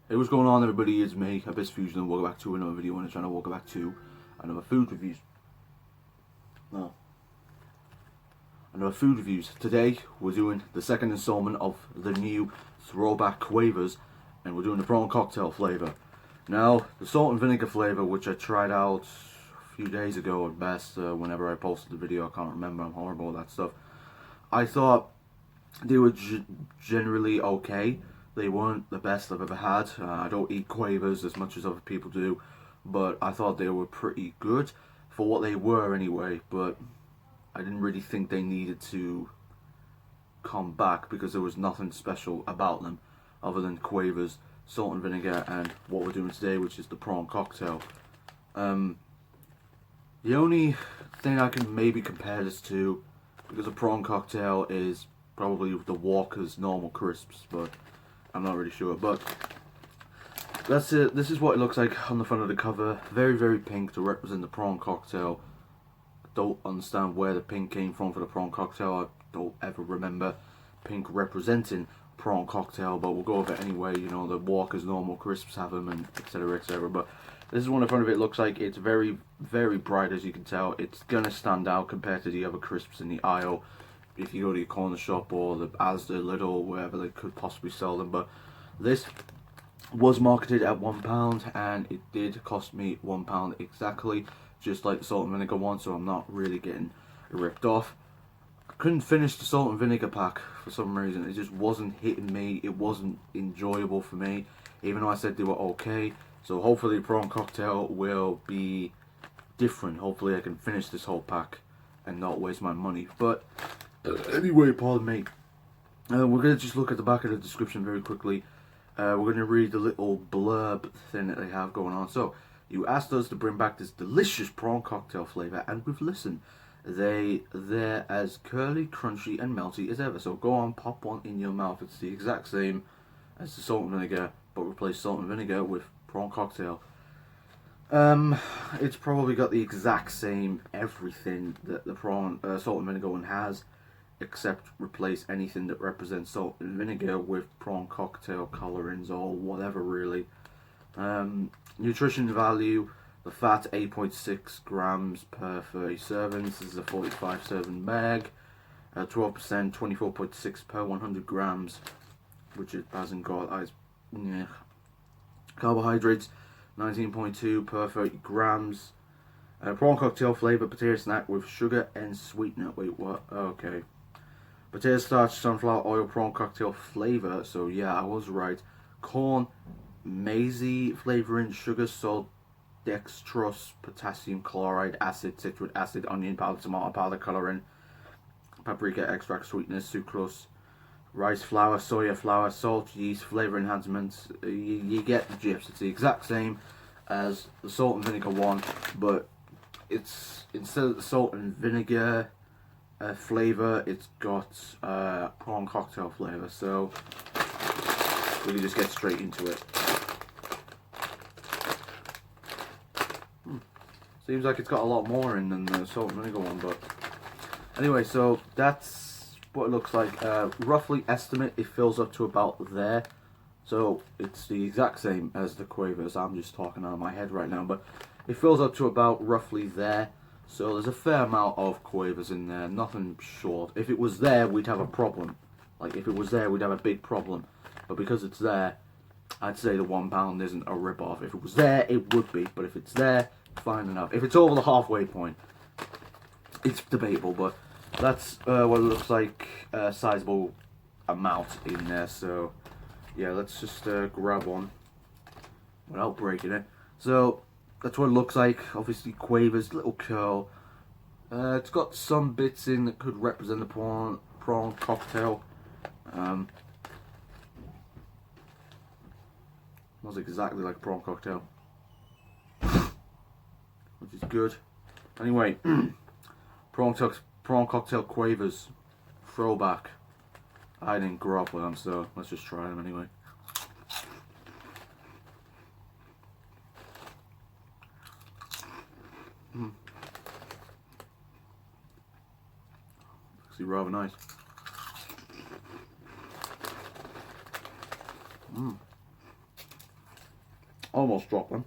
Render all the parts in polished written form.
Hey, what's going on, everybody? It's me, Abyss Fusion, and welcome back to another video. And I'm trying to welcome back to another food reviews. No, another food reviews. Today we're doing the second installment of the new Throwback Quavers, and we're doing the prawn cocktail flavor. Now, the salt and vinegar flavor, which I tried out a few days ago at best. Whenever I posted the video, I can't remember. I'm horrible at that stuff. I thought they were generally okay. They weren't the best I've ever had. I don't eat Quavers as much as other people do, but I thought they were pretty good for what they were anyway. But I didn't really think they needed to come back because there was nothing special about them other than Quavers, salt and vinegar, and what we're doing today, which is the prawn cocktail. The only thing I can maybe compare this to, because a prawn cocktail is probably the Walker's normal crisps, but I'm not really sure. But that's it. This is what it looks like on the front of the cover. Very, very pink to represent the prawn cocktail. I don't understand where the pink came from for the prawn cocktail. I don't ever remember pink representing prawn cocktail, but we'll go with it anyway. You know, the Walker's normal crisps have them, and etc, etc. But this is what the front of it looks like. It's very, very bright, as you can tell. It's gonna stand out compared to the other crisps in the aisle if you go to your corner shop or the Asda, Lidl, wherever they could possibly sell them. But this was marketed at £1, and it did cost me £1 exactly, just like the salt and vinegar one, so I'm not really getting ripped off. I couldn't finish the salt and vinegar pack for some reason. It just wasn't hitting me. It wasn't enjoyable for me, even though I said they were okay. So hopefully the prawn cocktail will be different. Hopefully I can finish this whole pack and not waste my money. But anyway, pardon me. We're going to just look at the back of the description very quickly. We're going to read the little blurb thing that they have going on. So, you asked us to bring back this delicious prawn cocktail flavour, and we've listened. They're as curly, crunchy, and melty as ever. So go on, pop one in your mouth. It's the exact same as the salt and vinegar, but replace salt and vinegar with prawn cocktail. It's probably got the exact same everything that the prawn salt and vinegar one has, except replace anything that represents salt and vinegar with prawn cocktail colorings or whatever, really. Nutrition value: the fat 8.6 grams per 30 servings. This is a 45 serving bag. 12%, 24.6 per 100 grams, which it hasn't got. Carbohydrates: 19.2 per 30 grams. Prawn cocktail flavor: potato snack with sugar and sweetener. Wait, what? Okay. Potato starch, sunflower oil, prawn cocktail flavor. So yeah, I was right. Corn, maize flavoring, sugar, salt, dextrose, potassium chloride, acid, citric acid, onion powder, tomato powder, coloring, paprika extract, sweetness, sucrose, rice flour, soya flour, salt, yeast, flavor enhancements. You get the gist. It's the exact same as the salt and vinegar one, but it's, instead of the salt and vinegar flavor, it's got prawn cocktail flavor. So we can just get straight into it. Seems like it's got a lot more in than the salt and vinegar one, but anyway, so that's what it looks like. Roughly estimate it fills up to about there. So it's the exact same as the Quavers. I'm just talking out of my head right now, but it fills up to about roughly there. So there's a fair amount of Quavers in there, nothing short. If it was there, we'd have a problem. Like, if it was there, we'd have a big problem. But because it's there, I'd say the £1 isn't a rip-off. If it was there, it would be. But if it's there, fine enough. If it's over the halfway point, it's debatable. But that's what it looks like, a sizable amount in there. So, yeah, let's just grab one without breaking it. So that's what it looks like. Obviously, Quavers, little curl. It's got some bits in that could represent the prawn cocktail. Smells exactly like a prawn cocktail, which is good. Anyway, prawn cocktail Quavers, Throwback. I didn't grow up with them, so let's just try them anyway. Actually, rather nice. almost dropped them.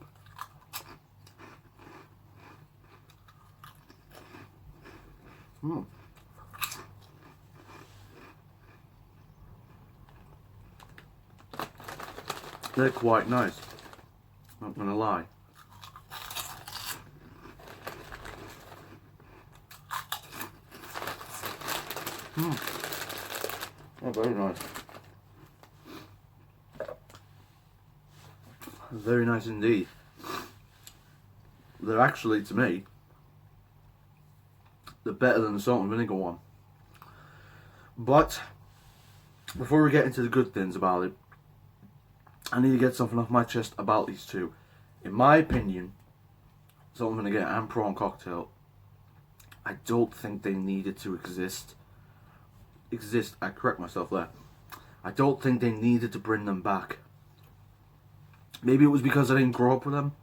They're quite nice, not gonna lie. Oh, very nice. Very nice indeed. They're actually, to me, they're better than the salt and vinegar one. But before we get into the good things about it, I need to get something off my chest about these two. In my opinion, salt and vinegar and prawn cocktail, I don't think they needed to exist. I correct myself there. I don't think they needed to bring them back. Maybe it was because I didn't grow up with them.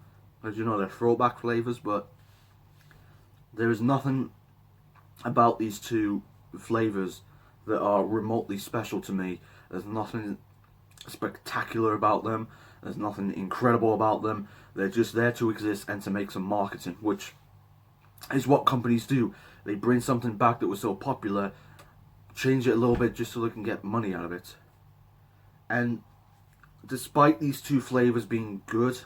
As you know, they're throwback flavours, but there is nothing about these two flavours that are remotely special to me. There's nothing spectacular about them. There's nothing incredible about them. They're just there to exist and to make some marketing, which is what companies do. They bring something back that was so popular, change it a little bit just so they can get money out of it. And despite these two flavours being good,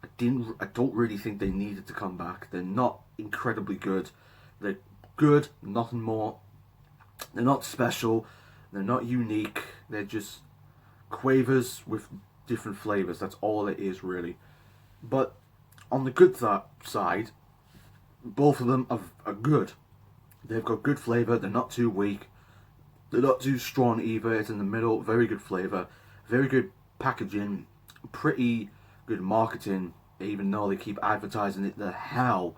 I don't really think they needed to come back. They're not incredibly good. They're good, nothing more. They're not special. They're not unique. They're just Quavers with different flavours. That's all it is, really. But on the good side, both of them are good. They've got good flavour. They're not too weak. They're not too strong either. It's in the middle. Very good flavour. Very good packaging. Pretty good marketing, even though they keep advertising it the hell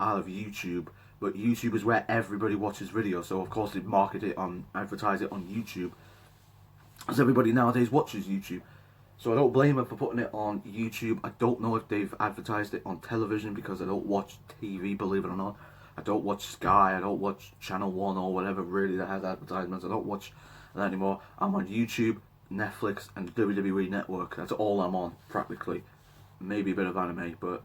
out of YouTube. But YouTube is where everybody watches videos, so of course they advertise it on YouTube, as everybody nowadays watches YouTube. So I don't blame them for putting it on YouTube. I don't know if they've advertised it on television, because I don't watch TV, believe it or not. I don't watch Sky, I don't watch Channel 1 or whatever really that has advertisements. I don't watch that anymore. I'm on YouTube, Netflix and WWE Network. That's all I'm on, practically. Maybe a bit of anime, but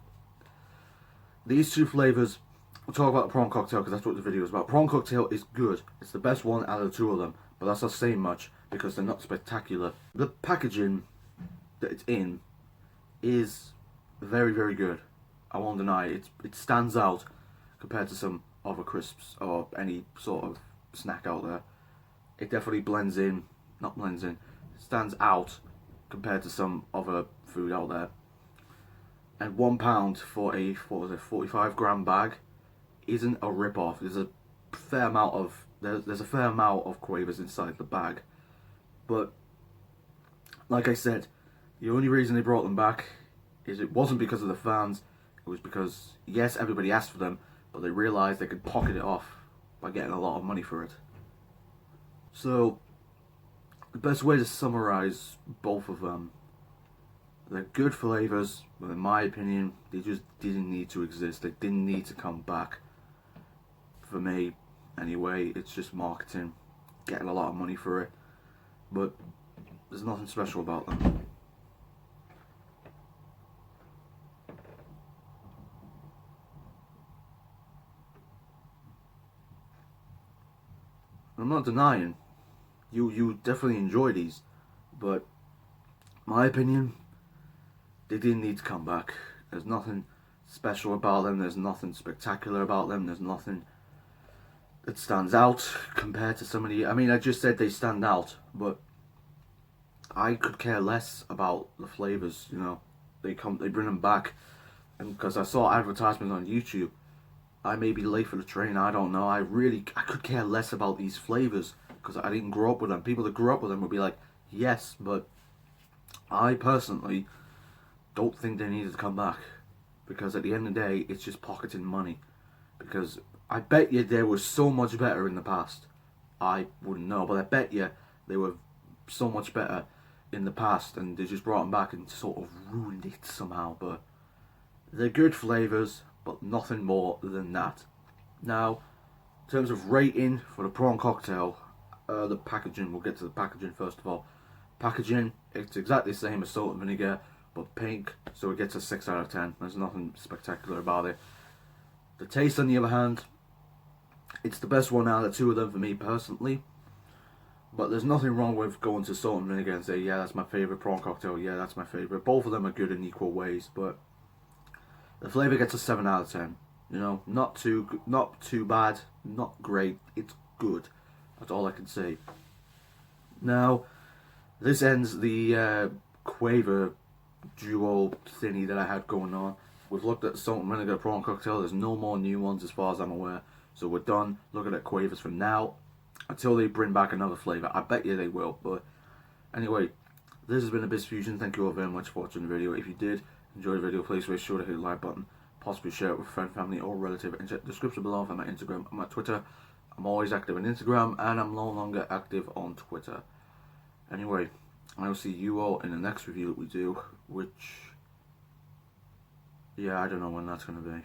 these two flavours, we'll talk about the prawn cocktail because that's what the video is about. Prawn cocktail is good. It's the best one out of the two of them, but that's not saying much because they're not spectacular. The packaging that it's in is very, very good. I won't deny it. It stands out compared to some other crisps or any sort of snack out there. It definitely stands out compared to some other food out there. And £1 for a 45 gram bag isn't a rip off. There's a fair amount of Quavers inside the bag, but like I said, the only reason they brought them back is it wasn't because of the fans. It was because, yes, everybody asked for them, but they realised they could pocket it off by getting a lot of money for it. So the best way to summarise both of them, they're good flavours, but in my opinion, they just didn't need to exist. They didn't need to come back. For me, anyway, it's just marketing, getting a lot of money for it, but there's nothing special about them. I'm not denying, you definitely enjoy these, but my opinion, they didn't need to come back. There's nothing special about them, there's nothing spectacular about them, there's nothing that stands out compared to some of the... I mean, I just said they stand out, but I could care less about the flavours, you know. They bring them back, and because I saw advertisements on YouTube, I may be late for the train, I don't know. I could care less about these flavours, because I didn't grow up with them. People that grew up with them would be like, yes, but I personally don't think they needed to come back, because at the end of the day, it's just pocketing money. Because I bet you they were so much better in the past. I wouldn't know, but I bet you they were so much better in the past, and they just brought them back and sort of ruined it somehow. But they're good flavours, but nothing more than that. Now, in terms of rating for the prawn cocktail, the packaging, we'll get to the packaging first of all. Packaging, it's exactly the same as salt and vinegar. but pink, so it gets a 6 out of 10. There's nothing spectacular about it. The taste, on the other hand, it's the best one out of the two of them for me personally. But there's nothing wrong with going to salt and vinegar and say, yeah, that's my favourite prawn cocktail, yeah, that's my favourite. Both of them are good in equal ways, but the flavour gets a 7 out of 10. You know, not too bad, not great, it's good. That's all I can say. Now, this ends the Quaver duo thingy that I had going on. We've looked at salt and vinegar prawn cocktail. There's no more new ones as far as I'm aware. So we're done looking at Quavers for now, until they bring back another flavour. I bet you they will. But anyway, this has been Abyss Fusion. Thank you all very much for watching the video. If you did enjoy the video, please make sure to hit the like button. Possibly share it with a friend, family or relative. And check the description below for my Instagram and my Twitter. I'm always active on Instagram and I'm no longer active on Twitter. Anyway, I will see you all in the next review that we do, which, yeah, I don't know when that's going to be.